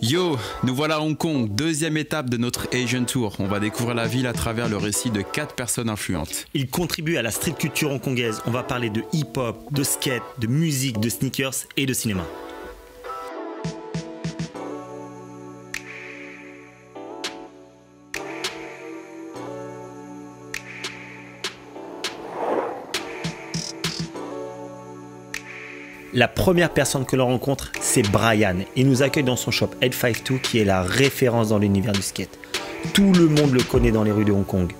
Yo, nous voilà à Hong Kong, deuxième étape de notre Asian Tour. On va découvrir la ville à travers le récit de 4 personnes influentes. Ils contribuent à la street culture hongkongaise. On va parler de hip-hop, de skate, de musique, de sneakers et de cinéma. La première personne que l'on rencontre, c'est Brian. Il nous accueille dans son shop Y2TV qui est la référence dans l'univers du skate. Tout le monde le connaît dans les rues de Hong Kong.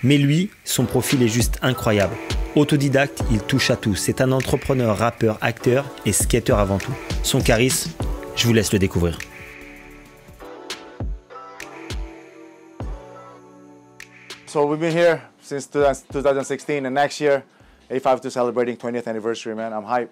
Mais lui, son profil est juste incroyable. Autodidacte, il touche à tout. C'est un entrepreneur, rappeur, acteur et skateur avant tout. Son charisme, je vous laisse le découvrir. So we've been here since 2016 and next year, Y2TV celebrating 20th anniversary, man. I'm hyped.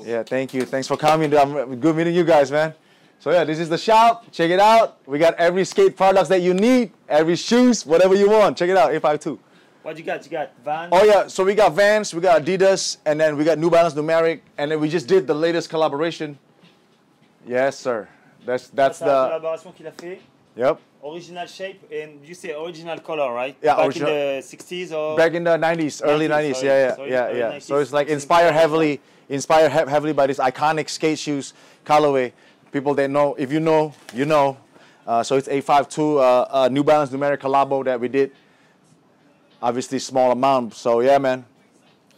Yeah, thank you. Thanks for coming. Good meeting you guys, man. So yeah, this is the shop. Check it out. We got every skate products that you need, every shoes, whatever you want. Check it out, Y2TV. What you got? You got Vans? Oh yeah, so we got Vans, we got Adidas, and then we got New Balance Numeric, and then we just did the latest collaboration. Yes, sir. That's la the collaboration qu'il a fait. Yep. Original shape and you say original color, right? Yeah, back original. in the 60s or Back in the 90s, early 90s, sorry. yeah. Sorry, Yeah. early 90s. So it's like inspired heavily by this iconic skate shoes, Callaway. People that know, if you know, you know. So it's Y2TV, New Balance Numeric collabo that we did. Obviously small amount, so yeah, man.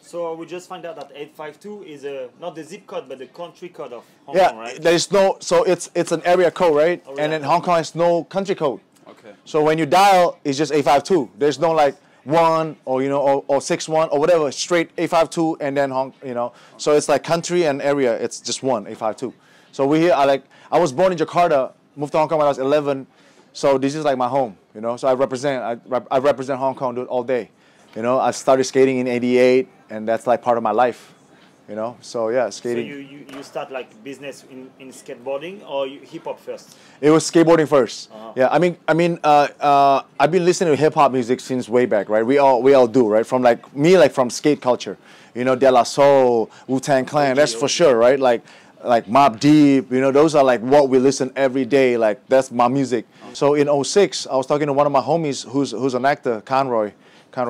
So we just find out that 852 is not the zip code, but the country code of Hong Yeah, Kong, right? there is no, so it's an area code, right? Oh, and yeah. in Hong Kong, it's no country code. Okay. So when you dial, it's just Y2TV. There's no like 1 or or 61 or whatever. Straight Y2TV and then So it's like country and area. It's just one Y2TV. So we here. I was born in Jakarta, moved to Hong Kong when I was 11. So this is like my home, So I represent Hong Kong, do it all day. I started skating in '88, and that's like part of my life. So yeah, skating. So you start like business in skateboarding or hip hop first? It was skateboarding first. Uh-huh. Yeah, I've been listening to hip hop music since way back, right? We all do, right? From from skate culture, De La Soul, Wu-Tang Clan, that's for sure, right? Like Mobb Deep, those are like what we listen every day. Like that's my music. So in '06, I was talking to one of my homies who's an actor, Conroy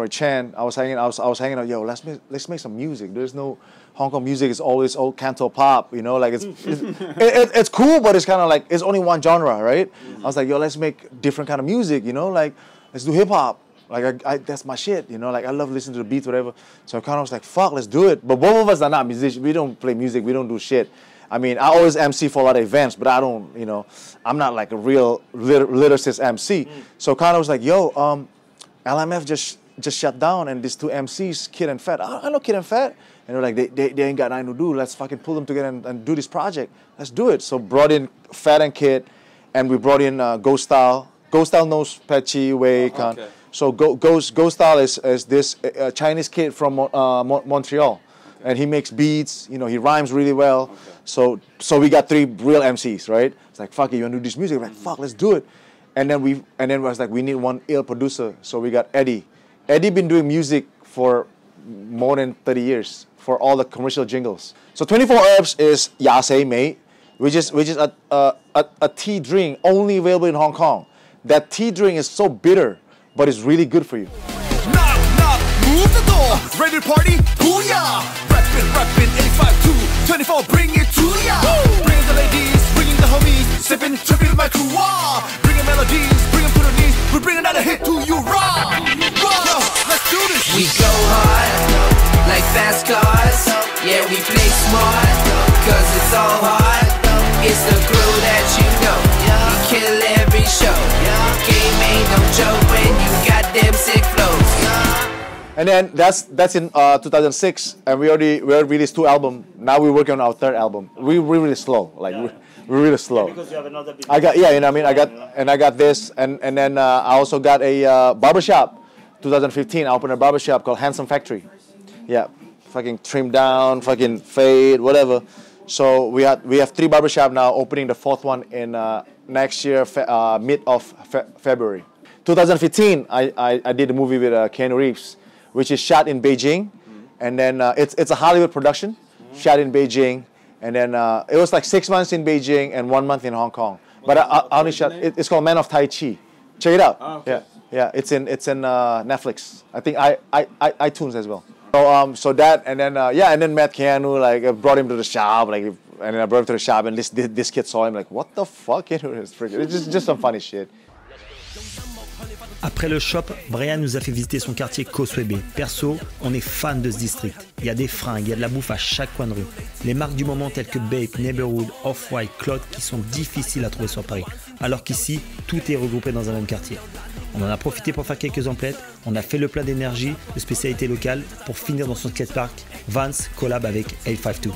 Chan. I was hanging out. Yo, let's make some music. There's no Hong Kong music. Is always old canto pop. It's cool, but it's kind of like it's only one genre, right? I was like, yo, let's make different kind of music. Let's do hip hop. That's my shit. I love listening to the beats, whatever. So I kind of was like, fuck, let's do it. But both of us are not musicians. We don't play music. We don't do shit. I always MC for a lot of events, but I don't. I'm not like a real lyricist MC. So kind of was like, yo, LMF just shut down, and these two MCs, Kid and Fat. I know Kid and Fat. And they're like, they ain't got nothing to do. Let's fucking pull them together and do this project. Let's do it. So brought in Fat and Kid, and we brought in Ghost Style. Ghost Style knows Patchy, Wei, Khan. Okay. So Ghost Style is this Chinese kid from Montreal. And he makes beats, he rhymes really well. Okay. So we got 3 real MCs, right? It's like, fuck it, you want to do this music? We're like, fuck, let's do it. And then we was like, we need one ill producer. So we got Eddie. Eddie been doing music for more than 30 years for all the commercial jingles. So 24 Herbs is Yasei mate, which is a tea drink only available in Hong Kong. That tea drink is so bitter, but it's really good for you. Knock, knock, move the door. Ready to party? Booyah! Rapping, 85-2, 24, bring it to ya. Bring the ladies, bringing the homies, sipping, tripping with my crew. Bringing melodies, bringing to the knees. We bring another hit to you, raw. Yo, let's do this. We go hard, like fast cars. Yeah, we play smart, cause it's all hard. It's the crew that you know. We kill every show. Game ain't no joke when you got them sick flows. And then that's in 2006, and we already released 2 albums. Now we're working on our 3rd album. We're really slow, we're really slow. Yeah, because you have another business. I got this, and then I also got a barbershop. 2015, I opened a barbershop called Handsome Factory. Yeah, fucking trim down, fucking fade, whatever. So we have 3 barbershop now, opening the 4th one in next year, mid of February. 2015, I did a movie with Keanu Reeves, which is shot in Beijing, and then it's a Hollywood production, shot in Beijing, and then it was like 6 months in Beijing and 1 month in Hong Kong. But I only shot. It's called Man of Tai Chi. Check it out. Okay. Yeah. It's in Netflix. I think iTunes as well. So that and then Matt Keanu like brought him to the shop and then I brought him to the shop and this kid saw him like what the fuck? It's just some funny shit. Après le shop, Brian nous a fait visiter son quartier Causeway Bay. Perso, on est fan de ce district. Il y a des fringues, il y a de la bouffe à chaque coin de rue. Les marques du moment telles que Bape, Neighborhood, Off-White, Cloud qui sont difficiles à trouver sur Paris. Alors qu'ici, tout est regroupé dans un même quartier. On en a profité pour faire quelques emplettes, on a fait le plein d'énergie, de spécialités locales pour finir dans son skatepark. Vance collab avec Y2TV.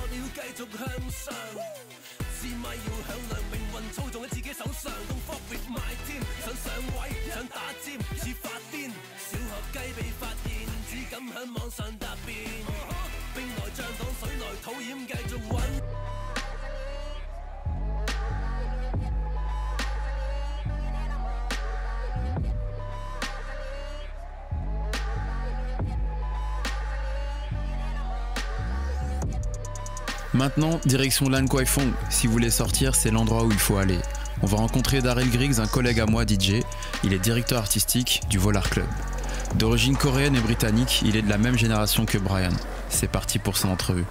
Maintenant, direction Lan Kwai Fong. Si vous voulez sortir, c'est l'endroit où il faut aller. On va rencontrer Daryl Griggs, un collègue à moi DJ. Il est directeur artistique du Volar Club. D'origine coréenne et britannique, il est de la même génération que Brian. C'est parti pour son entrevue.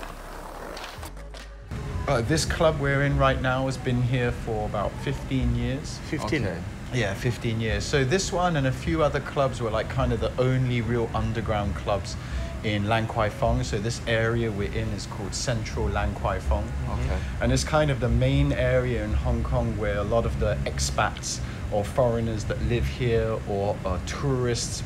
This club we're in right now has been here for about 15 years. 15? Okay. Yeah, 15 years. So this one and a few other clubs were like kind of the only real underground clubs in Lan Kwai Fong. So this area we're in is called Central Lan Kwai Fong. Okay. And it's kind of the main area in Hong Kong where a lot of the expats or foreigners that live here or tourists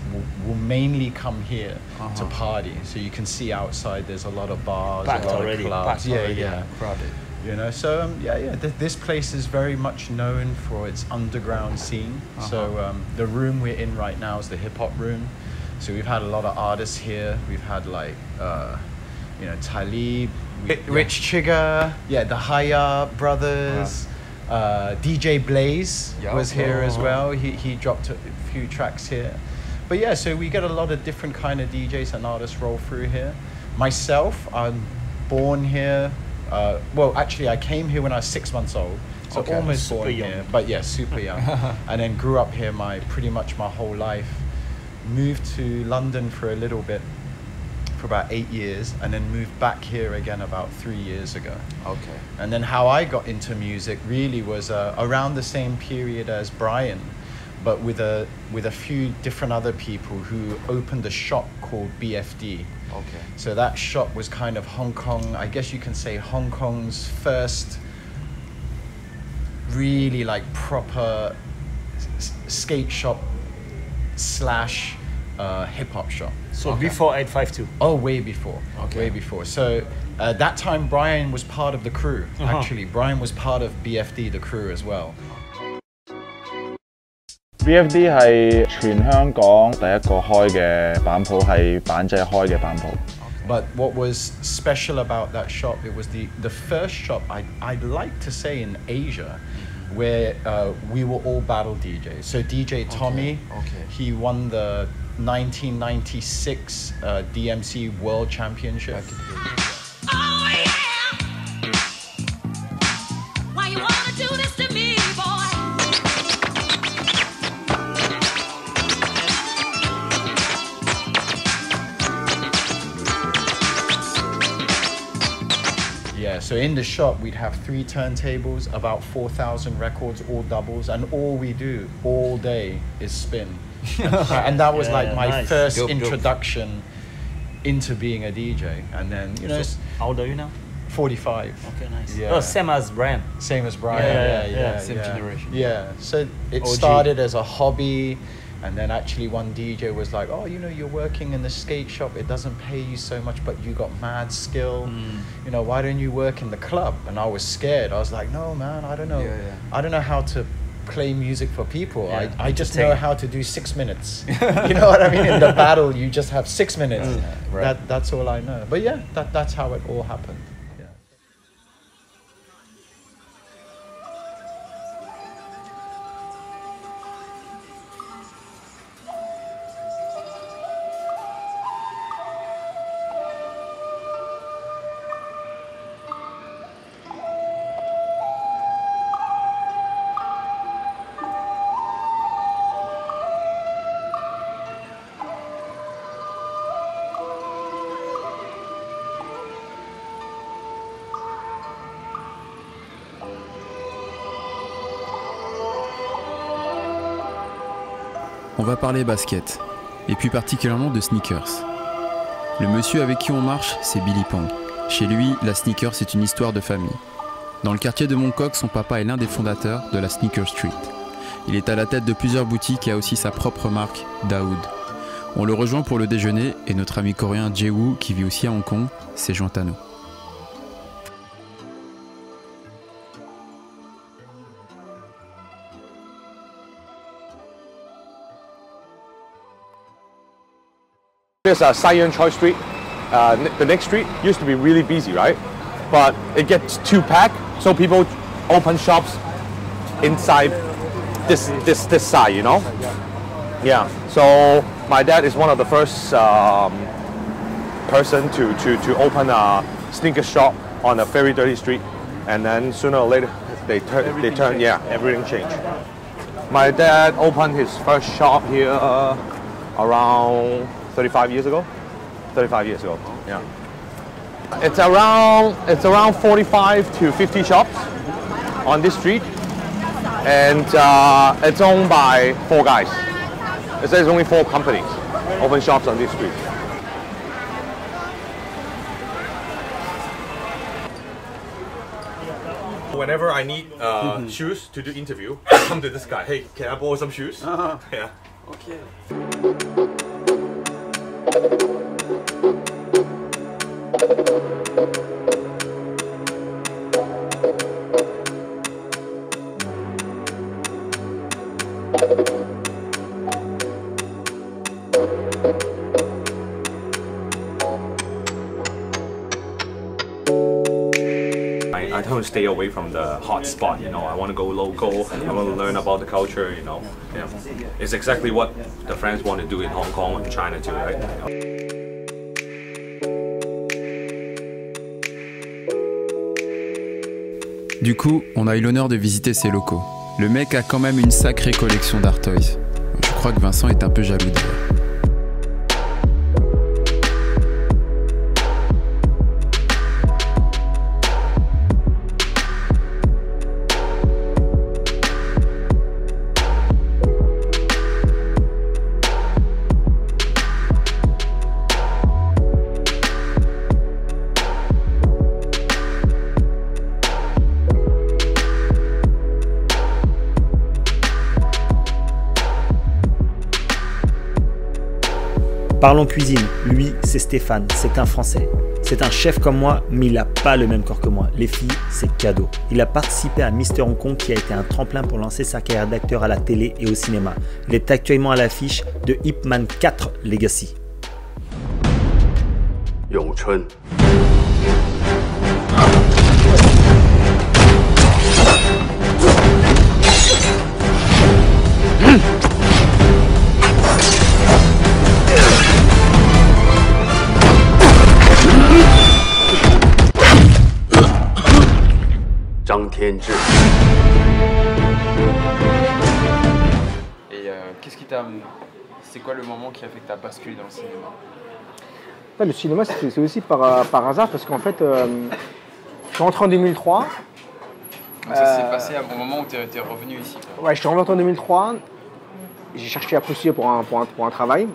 will mainly come here to party. So you can see outside there's a lot of bars, Packed a lot already, of clubs. yeah. Crowded. You know, so this place is very much known for its underground scene. So the room we're in right now is the hip hop room. So we've had a lot of artists here. We've had like, Talib, Rich Chigga, the Haya brothers, DJ Blaze was here as well. He dropped a few tracks here. But yeah, so we get a lot of different kind of DJs and artists roll through here. Myself, I'm born here. Well, actually, I came here when I was 6 months old, so almost born here, but yeah, super young. And then grew up here pretty much my whole life. Moved to London for a little bit, for about 8 years, and then moved back here again about 3 years ago. Okay. And then how I got into music really was around the same period as Brian, but with a few different other people who opened a shop called BFD. Okay. So that shop was kind of Hong Kong, I guess you can say Hong Kong's first really like proper skate shop slash hip hop shop. So before 852? Oh, way before. Okay. Way before. So that time Brian was part of the crew. Actually, Brian was part of BFD, the crew as well. BFD 係全香港第一個開嘅板鋪，係板姐開嘅板鋪。But what was special about that shop, it was the first shop I'd like to say in Asia where we were all battle DJs. So DJ Tommy, he won the 1996 DMC World Championship. Oh yeah! Why you wanna do this to me, boy? Yeah, so in the shop we'd have 3 turntables, about 4,000 records, all doubles, and all we do all day is spin. And that was like my first introduction into being a DJ. And then, you know, So, how old are you now? 45. Okay, nice. Yeah. Oh, same as Brian. Same as Brian. Yeah. Same generation. Yeah, so it OG. started as a hobby, and then actually one DJ was like, oh, you know, you're working in the skate shop, it doesn't pay you so much, but you got mad skill. You know, why don't you work in the club? And I was scared. I was like, no, man, I don't know. I don't know how to play music for people. I just know how to do 6 minutes. You know what I mean? In the battle, you just have 6 minutes. That's all I know. But yeah, that's how it all happened. va parler basket, et plus particulièrement de sneakers. Le monsieur avec qui on marche, c'est Billy Pang. Chez lui, la sneaker, c'est une histoire de famille. Dans le quartier de Mong Kok, son papa est l'un des fondateurs de la Sneaker Street. Il est à la tête de plusieurs boutiques et a aussi sa propre marque, Daoud. On le rejoint pour le déjeuner et notre ami coréen Jae-woo, qui vit aussi à Hong Kong, s'est joint à nous. There's Sion Choi Street. The next street used to be really busy, right? But it gets too packed, so people open shops inside this side, you know? Yeah. So my dad is one of the first person to open a sneaker shop on a very dirty street, and then sooner or later they turn. Yeah, everything changed. My dad opened his first shop here around 35 years ago. 35 years ago, yeah. It's around 45 to 50 shops on this street, and it's owned by 4 guys. There's only 4 companies open shops on this street. Whenever I need shoes to do interview, I come to this guy. Hey, can I borrow some shoes? Yeah. Okay. I don't stay away from the hot spot, you know. I want to go local. I want to learn about the culture, you know. Yeah. It's exactly what the friends want to do in Hong Kong and China too, right? Du coup, on a eu l'honneur de visiter ses locaux. Le mec a quand même une sacrée collection d'art toys. Je crois que Vincent est un peu jaloux d'ailleurs. Parlons cuisine, lui c'est Stéphane, c'est un Français. C'est un chef comme moi, mais il n'a pas le même corps que moi. Les filles, c'est cadeau. Il a participé à Mister Hong Kong qui a été un tremplin pour lancer sa carrière d'acteur à la télé et au cinéma. Il est actuellement à l'affiche de Ip Man 4 Legacy. Yongchun. Et qu'est-ce qui t'a... C'est quoi le moment qui a fait que tu as basculé dans le cinéma? Le cinéma, c'est aussi par hasard, parce qu'en fait, je suis rentré en 2003. Donc ça s'est passé au moment où tu es revenu ici, quoi. Ouais, je suis rentré en 2003. J'ai cherché à postuler pour un travail.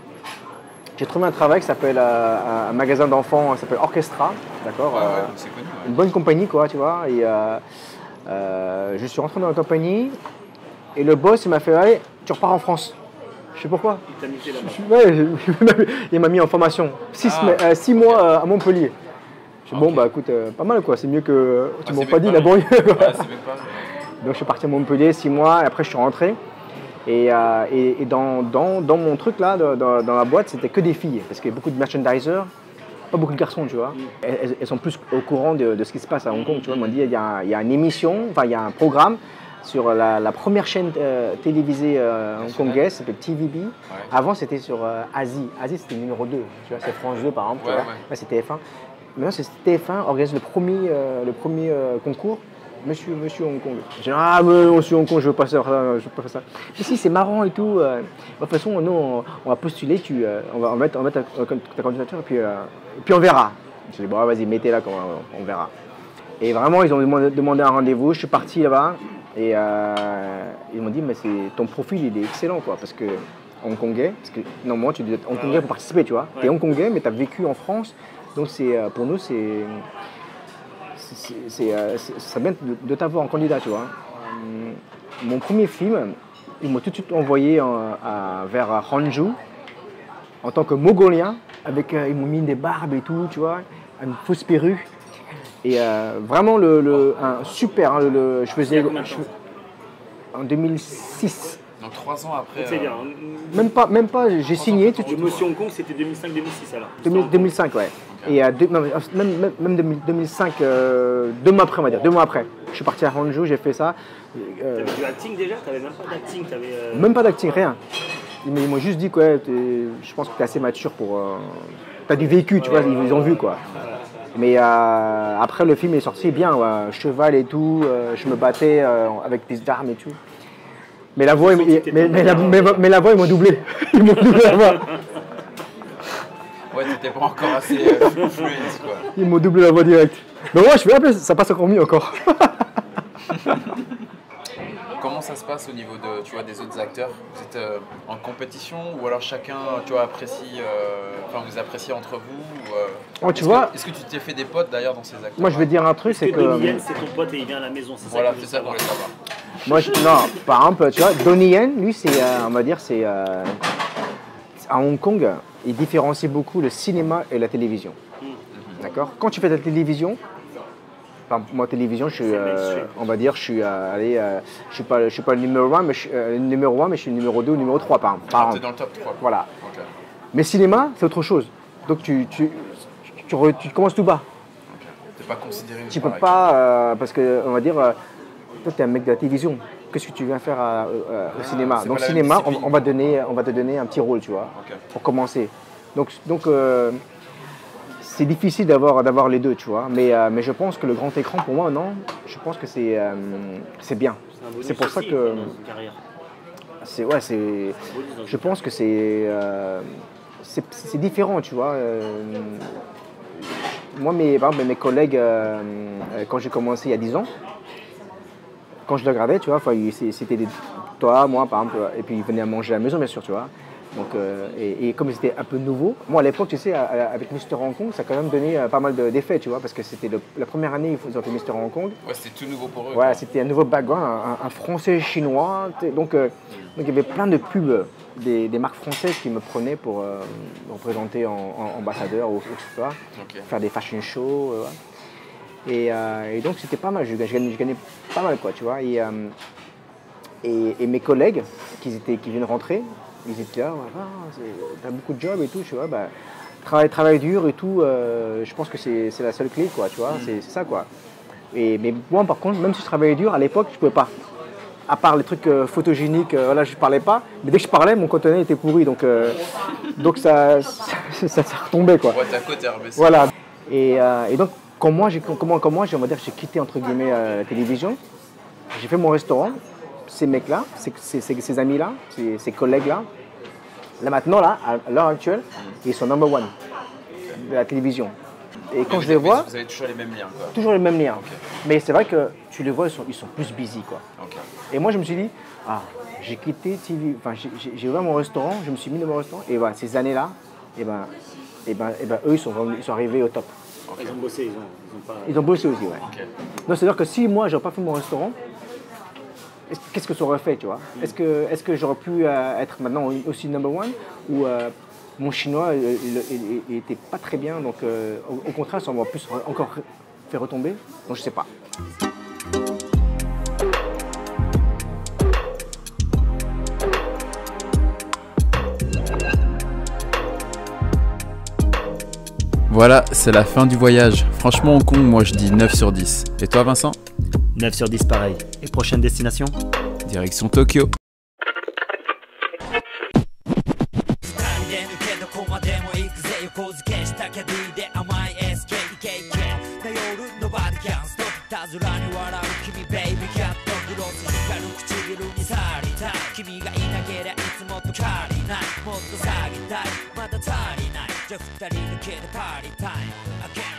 J'ai trouvé un travail qui s'appelle un magasin d'enfants, qui s'appelle Orchestra, d'accord. Ouais, c'est connu. Ouais. Une bonne compagnie, quoi, tu vois. Et je suis rentré dans la compagnie et le boss il m'a fait allez, tu repars en France. Je sais pourquoi. Il t'a mis là-bas. Il m'a mis en formation 6 mois à Montpellier. Je dis bon bah écoute pas mal quoi, c'est mieux que tu m'as pas dit la banlieue. Ouais, donc je suis parti à Montpellier 6 mois et après je suis rentré. Et dans mon truc là, dans la boîte, c'était que des filles parce qu'il y a beaucoup de merchandisers. Pas beaucoup de garçons, tu vois. Elles sont plus au courant de ce qui se passe à Hong Kong, tu vois. Ils m'ont dit, il y a une émission, enfin, il y a un programme sur la première chaîne télévisée hongkongaise, ça s'appelle TVB. Ouais. Avant, c'était sur Asie. Asie, c'était numéro 2, tu vois. C'est France 2, par exemple, tu vois. Là, c'est TF1. Maintenant, c'est TF1 organise le premier concours. Monsieur Hong Kong. J'ai dit, ah, monsieur Hong Kong, je veux pas faire ça, je veux pas faire ça. Mais si, c'est marrant et tout. De toute façon, nous, on va postuler, on va mettre ta candidature et puis on verra. J'ai dit, bon, vas-y, mettez-la, on verra. Et vraiment, ils ont demandé un rendez-vous. Je suis parti là-bas et ils m'ont dit, mais ton profil, il est excellent, quoi, parce que hongkongais, parce que normalement tu dois être hongkongais pour participer, tu vois. Tu es hongkongais, mais tu as vécu en France, donc pour nous, ça vient de t'avoir en candidat, tu vois. Mon premier film, ils m'ont tout de suite envoyé vers Hangzhou, en tant que Mongolien, ils m'ont mis des barbes et tout, tu vois, une fausse perruque. Et vraiment, un super, hein, je faisais en 2006. Donc 3 ans après. C'est bien. Même pas, j'ai signé. Monsieur Hong Kong, c'était 2005-2006 alors. 2005, ouais. Okay. Et même 2005, 2 mois après, on va dire, 2 mois après. Je suis parti à Hangzhou, j'ai fait ça. T'avais du acting déjà? T'avais même pas d'acting? Même pas d'acting, rien. Ils m'ont juste dit que je pense que t'es assez mature pour. T'as du vécu, tu vois, ils ont vu quoi. Mais après le film est sorti bien, cheval et tout, je me battais avec des armes et tout. Mais la voix, mais la voix, ils m'ont doublé. Ils m'ont doublé la voix. Ouais, t'étais pas encore assez fluent quoi. Ils m'ont doublé la voix direct. Mais moi, je fais un ça passe encore mieux encore. Comment ça se passe au niveau des autres acteurs? Vous êtes en compétition ou alors chacun, apprécie, vous appréciez entre vous Est-ce que tu t'es fait des potes d'ailleurs dans ces acteurs? Moi, je vais dire un truc, c'est que Donnie Yen, c'est ton pote et il vient à la maison, c'est ça? Voilà, c'est ça qu'on voulait savoir. Moi, non, par exemple, tu vois, Donnie Yen, lui, on va dire, à Hong Kong, il différencie beaucoup le cinéma et la télévision. D'accord? Quand tu fais de la télévision, moi, télévision, on va dire, je suis pas le numéro 1, mais je suis le numéro 2 ou le numéro 3 par exemple. T'es dans le top 3. Voilà. Okay. Mais cinéma, c'est autre chose. Donc tu commences tout bas. Okay. T'es pas considéré. Tu peux pas, parce que, on va dire, toi, t'es un mec de la télévision. Qu'est-ce que tu viens faire au cinéma? Donc, cinéma, on va te donner un petit rôle, tu vois, pour commencer. Donc c'est difficile d'avoir les deux, tu vois. Mais je pense que le grand écran, pour moi, non. Je pense que c'est bien. C'est pour ça que je pense que c'est différent, tu vois. Moi, mes collègues, quand j'ai commencé il y a 10 ans, quand je les regardais, tu vois, c'était toi, moi, par exemple, et puis ils venaient à manger à la maison, bien sûr, tu vois. Donc, et comme c'était un peu nouveau, moi à l'époque, tu sais, avec Mister Hong Kong, ça a quand même donné pas mal d'effets, tu vois, parce que c'était la première année ils ont fait Mister Hong Kong. Ouais, c'était tout nouveau pour eux. Ouais, c'était un nouveau background, un français chinois. Donc il y avait plein de pubs des marques françaises qui me prenaient pour me représenter en ambassadeur ou quoi, faire des fashion shows. Et donc c'était pas mal, je gagnais pas mal, quoi, tu vois. Et mes collègues qui viennent rentrer, ils étaient là, t'as beaucoup de jobs et tout, tu vois, travail dur et tout, je pense que c'est la seule clé, quoi, tu vois, c'est ça, quoi. Mais moi, par contre, même si je travaillais dur, à l'époque, je pouvais pas. À part les trucs photogéniques, voilà, je parlais pas, mais dès que je parlais, mon contenu était pourri, donc ça retombait, quoi. Ouais, ta côte est rebaissée. Voilà. Et donc, comment on va dire, j'ai quitté, entre guillemets, la télévision, j'ai fait mon restaurant. Ces mecs-là, ces amis-là, ces collègues-là, là maintenant, à l'heure actuelle, ils sont number one de la télévision. Et quand je les vois... Vous avez toujours les mêmes liens, quoi. Toujours les mêmes liens. Okay. Mais c'est vrai que tu les vois, ils sont plus busy, quoi. Okay. Et moi, je me suis dit, j'ai quitté TV, enfin, j'ai ouvert mon restaurant, je me suis mis dans mon restaurant, et voilà, ces années-là, eux, ils sont arrivés au top. Okay. Ils ont bossé, ils ont bossé aussi, ouais. Okay. Donc, c'est-à-dire que si moi, j'aurais pas fait mon restaurant, qu'est-ce que ça aurait fait, tu vois? Est-ce que j'aurais pu être maintenant aussi number one, ou mon chinois il était pas très bien, donc au contraire ça m'a plus encore fait retomber, donc je sais pas. Voilà, c'est la fin du voyage. Franchement, Hong Kong, moi je dis 9 sur 10. Et toi, Vincent? 9 sur 10 pareil. Et prochaine destination? Direction Tokyo. Just 2人抜けでパーリータイム